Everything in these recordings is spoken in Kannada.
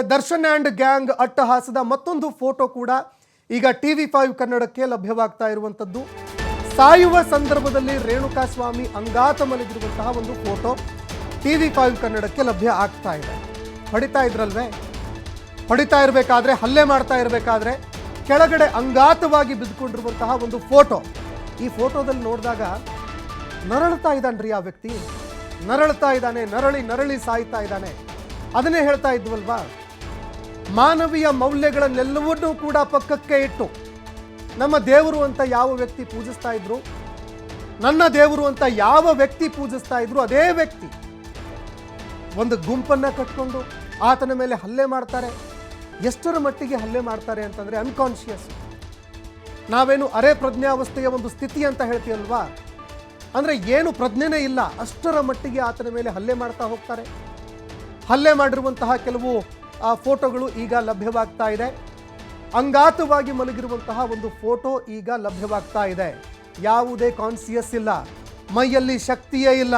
ದರ್ಶನ್ ಆ್ಯಂಡ್ ಗ್ಯಾಂಗ್ ಅಟ್ಟಹಾಸದ ಮತ್ತೊಂದು ಫೋಟೋ ಕೂಡ ಈಗ TV5 ಕನ್ನಡಕ್ಕೆ ಲಭ್ಯವಾಗ್ತಾ ಇರುವಂಥದ್ದು. ಸಾಯುವ ಸಂದರ್ಭದಲ್ಲಿ ರೇಣುಕಾಸ್ವಾಮಿ ಅಂಗಾತ ಮಲಗಿರುವಂತಹ ಒಂದು ಫೋಟೋ TV5 ಕನ್ನಡಕ್ಕೆ ಲಭ್ಯ ಆಗ್ತಾ ಇದೆ. ಹೊಡಿತಾ ಇದ್ರಲ್ವೇ, ಹೊಡಿತಾ ಇರಬೇಕಾದ್ರೆ, ಹಲ್ಲೆ ಮಾಡ್ತಾ ಇರಬೇಕಾದ್ರೆ ಕೆಳಗಡೆ ಅಂಗಾತವಾಗಿ ಬಿದ್ದುಕೊಂಡಿರುವಂತಹ ಒಂದು ಫೋಟೋ. ಈ ಫೋಟೋದಲ್ಲಿ ನೋಡಿದಾಗ ನರಳ್ತಾ ಇದ್ದಾನ್ರಿ ಆ ವ್ಯಕ್ತಿ, ನರಳ್ತಾ ಇದ್ದಾನೆ, ನರಳಿ ನರಳಿ ಸಾಯ್ತಾ ಇದ್ದಾನೆ. ಅದನ್ನೇ ಹೇಳ್ತಾ ಇದ್ವಲ್ವಾ, ಮಾನವೀಯ ಮೌಲ್ಯಗಳನ್ನೆಲ್ಲವನ್ನೂ ಕೂಡ ಪಕ್ಕಕ್ಕೆ ಇಟ್ಟು ನಮ್ಮ ದೇವರು ಅಂತ ಯಾವ ವ್ಯಕ್ತಿ ಪೂಜಿಸ್ತಾ ಇದ್ರು, ನನ್ನ ದೇವರು ಅಂತ ಯಾವ ವ್ಯಕ್ತಿ ಪೂಜಿಸ್ತಾ ಇದ್ರು, ಅದೇ ವ್ಯಕ್ತಿ ಒಂದು ಗುಂಪನ್ನು ಕಟ್ಕೊಂಡು ಆತನ ಮೇಲೆ ಹಲ್ಲೆ ಮಾಡ್ತಾರೆ. ಎಷ್ಟರ ಮಟ್ಟಿಗೆ ಹಲ್ಲೆ ಮಾಡ್ತಾರೆ ಅಂತಂದರೆ ಅನ್ಕಾನ್ಷಿಯಸ್, ನಾವೇನು ಅರೆ ಪ್ರಜ್ಞಾವಸ್ಥೆಯ ಒಂದು ಸ್ಥಿತಿ ಅಂತ ಹೇಳ್ತೀವಲ್ವಾ, ಅಂದರೆ ಏನು ಪ್ರಜ್ಞೆನೇ ಇಲ್ಲ ಅಷ್ಟರ ಮಟ್ಟಿಗೆ ಆತನ ಮೇಲೆ ಹಲ್ಲೆ ಮಾಡ್ತಾ ಹೋಗ್ತಾರೆ. ಹಲ್ಲೆ ಮಾಡಿರುವಂತಹ ಕೆಲವು ಫೋಟೋಗಳು ಈಗ ಲಭ್ಯವಾಗ್ತಾ ಇದೆ. ಅಂಗಾತವಾಗಿ ಮಲಗಿರುವಂತಹ ಒಂದು ಫೋಟೋ ಈಗ ಲಭ್ಯವಾಗ್ತಾ ಇದೆ. ಯಾವುದೇ ಕಾನ್ಸಿಯಸ್ ಇಲ್ಲ, ಮೈಯಲ್ಲಿ ಶಕ್ತಿಯೇ ಇಲ್ಲ,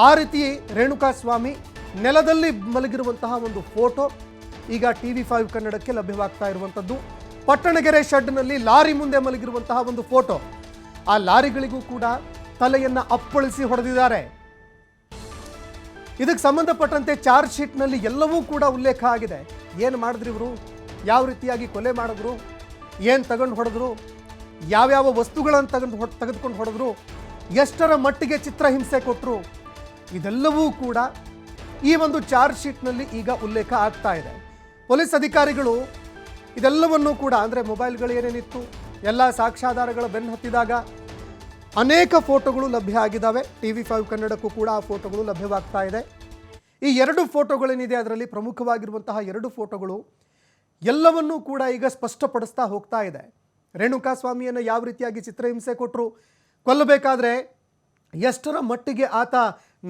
ಆ ರೀತಿ ರೇಣುಕಾಸ್ವಾಮಿ ನೆಲದಲ್ಲಿ ಮಲಗಿರುವಂತಹ ಒಂದು ಫೋಟೋ ಈಗ TV5 ಕನ್ನಡಕ್ಕೆ ಲಭ್ಯವಾಗ್ತಾ ಇರುವಂಥದ್ದು. ಪಟ್ಟಣಗೆರೆ ಶೆಡ್ನಲ್ಲಿ ಲಾರಿ ಮುಂದೆ ಮಲಗಿರುವಂತಹ ಒಂದು ಫೋಟೋ. ಆ ಲಾರಿಗಳಿಗೂ ಕೂಡ ತಲೆಯನ್ನು ಅಪ್ಪಳಿಸಿ ಹೊಡೆದಿದ್ದಾರೆ. ಇದಕ್ಕೆ ಸಂಬಂಧಪಟ್ಟಂತೆ ಚಾರ್ಜ್ ಶೀಟ್ನಲ್ಲಿ ಎಲ್ಲವೂ ಕೂಡ ಉಲ್ಲೇಖ ಆಗಿದೆ. ಏನು ಮಾಡಿದ್ರು ಇವರು, ಯಾವ ರೀತಿಯಾಗಿ ಕೊಲೆ ಮಾಡಿದ್ರು, ಏನು ತಗೊಂಡು ಹೊಡೆದ್ರು, ಯಾವ್ಯಾವ ವಸ್ತುಗಳನ್ನು ತೆಗೆದುಕೊಂಡು ಹೊಡೆದ್ರು, ಎಷ್ಟರ ಮಟ್ಟಿಗೆ ಚಿತ್ರಹಿಂಸೆ ಕೊಟ್ಟರು, ಇದೆಲ್ಲವೂ ಕೂಡ ಈ ಒಂದು ಚಾರ್ಜ್ ಶೀಟ್ನಲ್ಲಿ ಈಗ ಉಲ್ಲೇಖ ಆಗ್ತಾ ಇದೆ. ಪೊಲೀಸ್ ಅಧಿಕಾರಿಗಳು ಇದೆಲ್ಲವನ್ನೂ ಕೂಡ, ಅಂದರೆ ಮೊಬೈಲ್ಗಳು ಏನೇನಿತ್ತು ಎಲ್ಲ ಸಾಕ್ಷ್ಯಾಧಾರಗಳ ಬೆನ್ನು ಹತ್ತಿದಾಗ ಅನೇಕ ಫೋಟೋಗಳು ಲಭ್ಯ ಆಗಿದ್ದಾವೆ. TV5 ಕನ್ನಡಕ್ಕೂ ಕೂಡ ಆ ಫೋಟೋಗಳು ಲಭ್ಯವಾಗ್ತಾ ಇದೆ. ಈ ಎರಡು ಫೋಟೋಗಳೇನಿದೆ ಅದರಲ್ಲಿ ಪ್ರಮುಖವಾಗಿರುವಂತಹ ಎರಡು ಫೋಟೋಗಳು ಎಲ್ಲವನ್ನೂ ಕೂಡ ಈಗ ಸ್ಪಷ್ಟಪಡಿಸ್ತಾ ಹೋಗ್ತಾ ಇದೆ. ರೇಣುಕಾಸ್ವಾಮಿಯನ್ನು ಯಾವ ರೀತಿಯಾಗಿ ಚಿತ್ರಹಿಂಸೆ ಕೊಟ್ಟರು, ಕೊಲ್ಲಬೇಕಾದ್ರೆ ಎಷ್ಟರ ಮಟ್ಟಿಗೆ ಆತ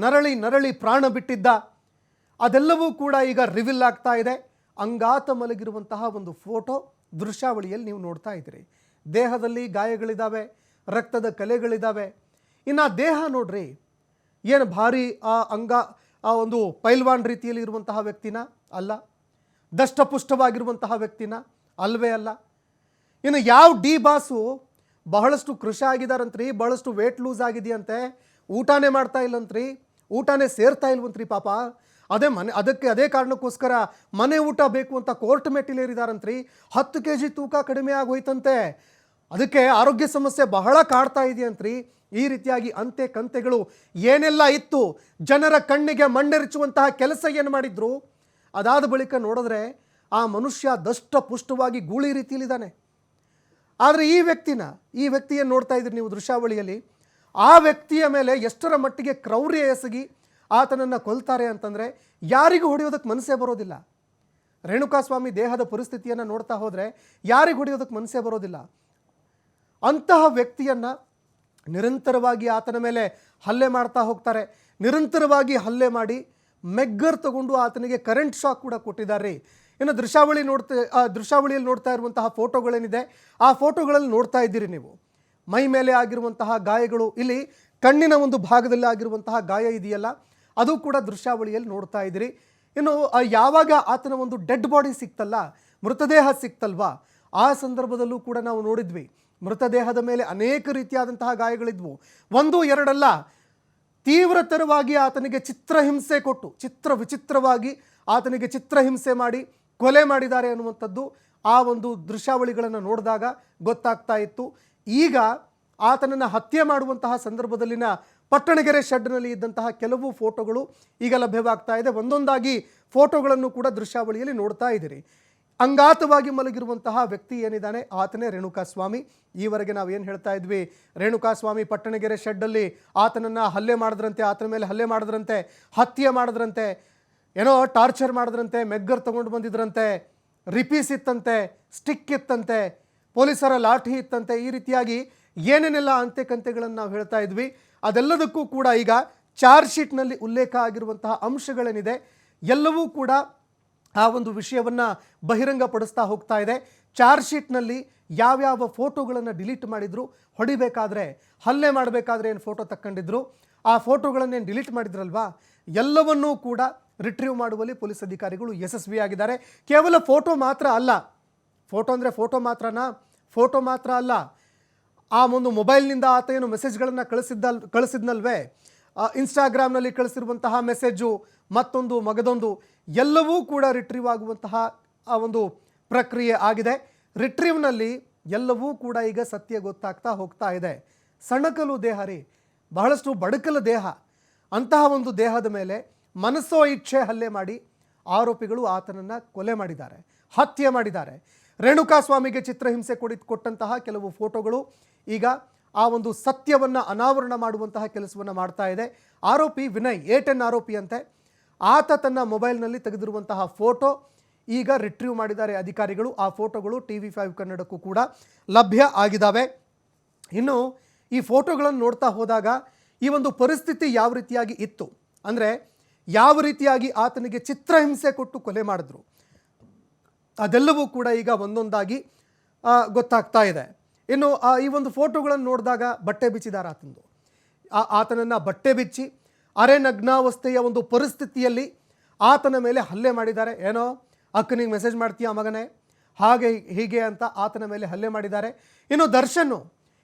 ನರಳಿ ನರಳಿ ಪ್ರಾಣ ಬಿಟ್ಟಿದ್ದ, ಅದೆಲ್ಲವೂ ಕೂಡ ಈಗ ರಿವೀಲ್ ಆಗ್ತಾ ಇದೆ. ಅಂಗಾತ ಮಲಗಿರುವಂತಹ ಒಂದು ಫೋಟೋ ದೃಶ್ಯಾವಳಿಯಲ್ಲಿ ನೀವು ನೋಡ್ತಾ ಇದ್ದೀರಿ. ದೇಹದಲ್ಲಿ ಗಾಯಗಳಿದ್ದಾವೆ, ರಕ್ತದ ಕಲೆಗಳಿದ್ದಾವೆ. ಇನ್ನು ದೇಹ ನೋಡ್ರಿ, ಏನು ಭಾರಿ ಆ ಒಂದು ಪೈಲ್ವಾನ್ ರೀತಿಯಲ್ಲಿ ಇರುವಂತಹ ವ್ಯಕ್ತಿನ ಅಲ್ಲ, ದಷ್ಟಪುಷ್ಟವಾಗಿರುವಂತಹ ವ್ಯಕ್ತಿನ ಅಲ್ವೇ ಅಲ್ಲ. ಇನ್ನು ಯಾವ ಡಿ ಬಾಸು ಬಹಳಷ್ಟು ಕೃಷಿ ಆಗಿದಾರಂತ್ರಿ, ಬಹಳಷ್ಟು ವೇಟ್ ಲೂಸ್ ಆಗಿದೆಯಂತೆ, ಊಟನೇ ಮಾಡ್ತಾ ಇಲ್ಲಂತ್ರಿ, ಊಟನೇ ಸೇರ್ತಾ ಇಲ್ವಂತ್ರಿ ಪಾಪ. ಅದೇ ಕಾರಣಕ್ಕೋಸ್ಕರ ಮನೆ ಊಟ ಬೇಕು ಅಂತ ಕೋರ್ಟ್ ಮೆಟ್ಟಿಲೇರಿದಾರಂತ್ರಿ. 10 kg ತೂಕ ಕಡಿಮೆ ಆಗೋಯ್ತಂತೆ, ಅದಕ್ಕೆ ಆರೋಗ್ಯ ಸಮಸ್ಯೆ ಬಹಳ ಕಾಡ್ತಾ ಇದೆಯಂತ್ರಿ. ಈ ರೀತಿಯಾಗಿ ಅಂತೆ ಕಂತೆಗಳು ಏನೆಲ್ಲ ಇತ್ತು, ಜನರ ಕಣ್ಣಿಗೆ ಮಣ್ಣೆರಚುವಂತಹ ಕೆಲಸ ಏನು ಮಾಡಿದ್ರು. ಅದಾದ ಬಳಿಕ ನೋಡಿದ್ರೆ ಆ ಮನುಷ್ಯ ದಷ್ಟಪುಷ್ಟವಾಗಿ ಗೂಳಿ ರೀತಿಯಲ್ಲಿದ್ದಾನೆ. ಆದರೆ ಈ ವ್ಯಕ್ತಿಯನ್ನು ನೋಡ್ತಾ ಇದ್ರಿ ನೀವು ದೃಶ್ಯಾವಳಿಯಲ್ಲಿ. ಆ ವ್ಯಕ್ತಿಯ ಮೇಲೆ ಎಷ್ಟರ ಮಟ್ಟಿಗೆ ಕ್ರೌರ್ಯ ಎಸಗಿ ಆತನನ್ನು ಕೊಲ್ತಾರೆ ಅಂತಂದರೆ ಯಾರಿಗೂ ಹೊಡೆಯೋದಕ್ಕೆ ಮನಸ್ಸೇ ಬರೋದಿಲ್ಲ. ರೇಣುಕಾಸ್ವಾಮಿ ದೇಹದ ಪರಿಸ್ಥಿತಿಯನ್ನು ನೋಡ್ತಾ ಹೋದರೆ ಯಾರಿಗೂ ಹೊಡೆಯೋದಕ್ಕೆ ಮನಸ್ಸೇ ಬರೋದಿಲ್ಲ. ಅಂತಹ ವ್ಯಕ್ತಿಯನ್ನು ನಿರಂತರವಾಗಿ ಆತನ ಮೇಲೆ ಹಲ್ಲೆ ಮಾಡ್ತಾ ಹೋಗ್ತಾರೆ. ನಿರಂತರವಾಗಿ ಹಲ್ಲೆ ಮಾಡಿ ಮೆಗ್ಗರ್ ತಗೊಂಡು ಆತನಿಗೆ ಕರೆಂಟ್ ಶಾಕ್ ಕೂಡ ಕೊಟ್ಟಿದ್ದಾರೆ. ಇನ್ನು ದೃಶ್ಯಾವಳಿಯಲ್ಲಿ ನೋಡ್ತಾ ಇರುವಂತಹ ಫೋಟೋಗಳೇನಿದೆ ಆ ಫೋಟೋಗಳಲ್ಲಿ ನೋಡ್ತಾ ಇದ್ದೀರಿ ನೀವು. ಮೈ ಮೇಲೆ ಆಗಿರುವಂತಹ ಗಾಯಗಳು, ಇಲ್ಲಿ ಕಣ್ಣಿನ ಒಂದು ಭಾಗದಲ್ಲಿ ಆಗಿರುವಂತಹ ಗಾಯ ಇದೆಯಲ್ಲ, ಅದು ಕೂಡ ದೃಶ್ಯಾವಳಿಯಲ್ಲಿ ನೋಡ್ತಾ ಇದ್ದೀರಿ. ಇನ್ನು ಯಾವಾಗ ಆತನ ಒಂದು ಡೆಡ್ ಬಾಡಿ ಸಿಕ್ತಲ್ಲ, ಮೃತದೇಹ ಸಿಕ್ತಲ್ವಾ, ಆ ಸಂದರ್ಭದಲ್ಲೂ ಕೂಡ ನಾವು ನೋಡಿದ್ವಿ ಮೃತದೇಹದ ಮೇಲೆ ಅನೇಕ ರೀತಿಯಾದಂತಹ ಗಾಯಗಳಿದ್ವು. 1, 2 ಅಲ್ಲ, ತೀವ್ರತರವಾಗಿ ಆತನಿಗೆ ಚಿತ್ರಹಿಂಸೆ ಕೊಟ್ಟು ವಿಚಿತ್ರವಾಗಿ ಆತನಿಗೆ ಚಿತ್ರಹಿಂಸೆ ಮಾಡಿ ಕೊಲೆ ಮಾಡಿದ್ದಾರೆ ಅನ್ನುವಂಥದ್ದು ಆ ಒಂದು ದೃಶ್ಯಾವಳಿಗಳನ್ನು ನೋಡಿದಾಗ ಗೊತ್ತಾಗ್ತಾ ಇತ್ತು. ಈಗ ಆತನನ್ನು ಹತ್ಯೆ ಮಾಡುವಂತಹ ಸಂದರ್ಭದಲ್ಲಿನ ಪಟ್ಟಣಗೆರೆ ಶೆಡ್ನಲ್ಲಿ ಇದ್ದಂತಹ ಕೆಲವು ಫೋಟೋಗಳು ಈಗ ಲಭ್ಯವಾಗ್ತಾ ಇದೆ. ಒಂದೊಂದಾಗಿ ಫೋಟೋಗಳನ್ನು ಕೂಡ ದೃಶ್ಯಾವಳಿಯಲ್ಲಿ ನೋಡ್ತಾ ಇದ್ದೀರಿ. ಅಂಗಾತವಾಗಿ ಮಲಗಿರುವಂತಹ ವ್ಯಕ್ತಿ ಏನಿದ್ದಾನೆ ಆತನೇ ರೇಣುಕಾಸ್ವಾಮಿ. ಈವರೆಗೆ ನಾವು ಏನು ಹೇಳ್ತಾ ಇದ್ವಿ, ರೇಣುಕಾಸ್ವಾಮಿ ಪಟ್ಟಣಗೆರೆ ಶೆಡ್ಡಲ್ಲಿ ಆತನನ್ನು ಹಲ್ಲೆ ಮಾಡಿದ್ರಂತೆ, ಆತನ ಮೇಲೆ ಹಲ್ಲೆ ಮಾಡಿದ್ರಂತೆ, ಹತ್ಯೆ ಮಾಡಿದ್ರಂತೆ, ಏನೋ ಟಾರ್ಚರ್ ಮಾಡಿದ್ರಂತೆ, ಮೆಗ್ಗರ್ ತಗೊಂಡು ಬಂದಿದ್ರಂತೆ, ರಿಪೀಸ್ ಇತ್ತಂತೆ, ಸ್ಟಿಕ್ ಇತ್ತಂತೆ, ಪೊಲೀಸರ ಲಾಠಿ ಇತ್ತಂತೆ, ಈ ರೀತಿಯಾಗಿ ಏನೇನೆಲ್ಲ ಅಂತೆ ಕಂತೆಗಳನ್ನು ನಾವು ಹೇಳ್ತಾ ಇದ್ವಿ. ಅದೆಲ್ಲದಕ್ಕೂ ಕೂಡ ಈಗ ಚಾರ್ಜ್ ಶೀಟ್ನಲ್ಲಿ ಉಲ್ಲೇಖ ಆಗಿರುವಂತಹ ಅಂಶಗಳೇನಿದೆ ಎಲ್ಲವೂ ಕೂಡ ಆ ಒಂದು ವಿಷಯವನ್ನು ಬಹಿರಂಗಪಡಿಸ್ತಾ ಹೋಗ್ತಾ ಇದೆ. ಚಾರ್ಜ್ ಶೀಟ್ನಲ್ಲಿ ಯಾವ್ಯಾವ ಫೋಟೋಗಳನ್ನು ಡಿಲೀಟ್ ಮಾಡಿದ್ರು, ಹೊಡಿಬೇಕಾದ್ರೆ ಹಲ್ಲೆ ಮಾಡಬೇಕಾದ್ರೆ ಏನು ಫೋಟೋ ತಕ್ಕೊಂಡಿದ್ರು, ಆ ಫೋಟೋಗಳನ್ನೇನು ಡಿಲೀಟ್ ಮಾಡಿದ್ರಲ್ವಾ, ಎಲ್ಲವನ್ನೂ ಕೂಡ ರಿಟ್ರೀವ್ ಮಾಡುವಲ್ಲಿ ಪೊಲೀಸ್ ಅಧಿಕಾರಿಗಳು ಯಶಸ್ವಿಯಾಗಿದ್ದಾರೆ. ಕೇವಲ ಫೋಟೋ ಮಾತ್ರ ಅಲ್ಲ, ಫೋಟೋ ಅಂದರೆ ಫೋಟೋ ಮಾತ್ರ ಅಲ್ಲ, ಆ ಒಂದು ಮೊಬೈಲ್ನಿಂದ ಆತ ಏನು ಮೆಸೇಜ್ಗಳನ್ನು ಕಳಿಸಿದ್ನಲ್ವೇ, ಇನ್ಸ್ಟಾಗ್ರಾಮ್ನಲ್ಲಿ ಕಳಿಸಿರುವಂತಹ ಮೆಸೇಜು ಮತ್ತೊಂದು ಮಗದೊಂದು ಎಲ್ಲವೂ ಕೂಡ ರಿಟ್ರೀವ್ ಆಗುವಂತಹ ಆ ಒಂದು ಪ್ರಕ್ರಿಯೆ ಆಗಿದೆ. ರಿಟ್ರೀವ್ನಲ್ಲಿ ಎಲ್ಲವೂ ಕೂಡ ಈಗ ಸತ್ಯ ಗೊತ್ತಾಗ್ತಾ ಹೋಗ್ತಾ ಇದೆ. ಸಣಕಲು ದೇಹ ರೀ, ಬಹಳಷ್ಟು ಬಡಕಲ ದೇಹ, ಅಂತಹ ಒಂದು ದೇಹದ ಮೇಲೆ ಮನಸ್ಸೋ ಇಚ್ಛೆ ಹಲ್ಲೆ ಮಾಡಿ ಆರೋಪಿಗಳು ಆತನನ್ನು ಕೊಲೆ ಮಾಡಿದ್ದಾರೆ, ಹತ್ಯೆ ಮಾಡಿದ್ದಾರೆ. ರೇಣುಕಾಸ್ವಾಮಿಗೆ ಚಿತ್ರಹಿಂಸೆ ಕೊಟ್ಟಂತಹ ಕೆಲವು ಫೋಟೋಗಳು ಈಗ ಆ ಒಂದು ಸತ್ಯವನ್ನು ಅನಾವರಣ ಮಾಡುವಂತಹ ಕೆಲಸವನ್ನು ಮಾಡ್ತಾ ಇದೆ. ಆರೋಪಿ ವಿನಯ್ A10 ಆರೋಪಿ ಅಂತೆ, ಆತ ತನ್ನ ಮೊಬೈಲ್ನಲ್ಲಿ ತೆಗೆದಿರುವಂತಹ ಫೋಟೋ ಈಗ ರಿಟ್ರೀವ್ ಮಾಡಿದ್ದಾರೆ ಅಧಿಕಾರಿಗಳು. ಆ ಫೋಟೋಗಳು TV5 ಕನ್ನಡಕ್ಕೂ ಕೂಡ ಲಭ್ಯ ಆಗಿದ್ದಾವೆ. ಇನ್ನು ಈ ಫೋಟೋಗಳನ್ನು ನೋಡ್ತಾ ಹೋದಾಗ ಈ ಒಂದು ಪರಿಸ್ಥಿತಿ ಯಾವ ರೀತಿಯಾಗಿ ಇತ್ತು ಅಂದರೆ, ಯಾವ ರೀತಿಯಾಗಿ ಆತನಿಗೆ ಚಿತ್ರಹಿಂಸೆ ಕೊಟ್ಟು ಕೊಲೆ ಮಾಡಿದ್ರು ಅದೆಲ್ಲವೂ ಕೂಡ ಈಗ ಒಂದೊಂದಾಗಿ ಗೊತ್ತಾಗ್ತಾ ಇದೆ. ಇನ್ನು ಈ ಒಂದು ಫೋಟೋಗಳನ್ನು ನೋಡಿದಾಗ ಬಟ್ಟೆ ಬಿಚ್ಚಿದ್ದಾರೆ ಆತನನ್ನು ಬಟ್ಟೆ ಬಿಚ್ಚಿ ಅರೆ ನಗ್ನಾವಸ್ಥೆಯ ಒಂದು ಪರಿಸ್ಥಿತಿಯಲ್ಲಿ ಆತನ ಮೇಲೆ ಹಲ್ಲೆ ಮಾಡಿದ್ದಾರೆ. ಏನೋ ಅಕ್ಕನಿಗೆ ಮೆಸೇಜ್ ಮಾಡ್ತೀಯ ಮಗನೇ, ಹಾಗೆ ಹೀಗೆ ಅಂತ ಆತನ ಮೇಲೆ ಹಲ್ಲೆ ಮಾಡಿದ್ದಾರೆ. ಇನ್ನು ದರ್ಶನ್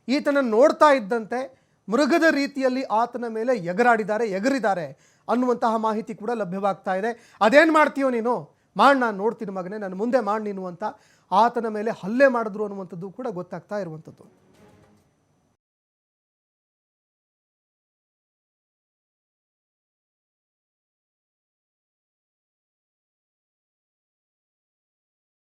ಈತನನ್ನು ನೋಡ್ತಾ ಇದ್ದಂತೆ ಮೃಗದ ರೀತಿಯಲ್ಲಿ ಆತನ ಮೇಲೆ ಎಗರಿದ್ದಾರೆ ಅನ್ನುವಂತಹ ಮಾಹಿತಿ ಕೂಡ ಲಭ್ಯವಾಗ್ತಾ ಇದೆ. ಅದೇನು ಮಾಡ್ತೀಯೋ ನೀನು, ಮಾಡಿ ನಾನು ನೋಡ್ತೀನಿ ಮಗನೇ, ನನ್ನ ಮುಂದೆ ಮಾಡಿ ನೀನು ಅಂತ ಆತನ ಮೇಲೆ ಹಲ್ಲೆ ಮಾಡಿದ್ರು ಅನ್ನುವಂಥದ್ದು ಕೂಡ ಗೊತ್ತಾಗ್ತಾ ಇರುವಂಥದ್ದು.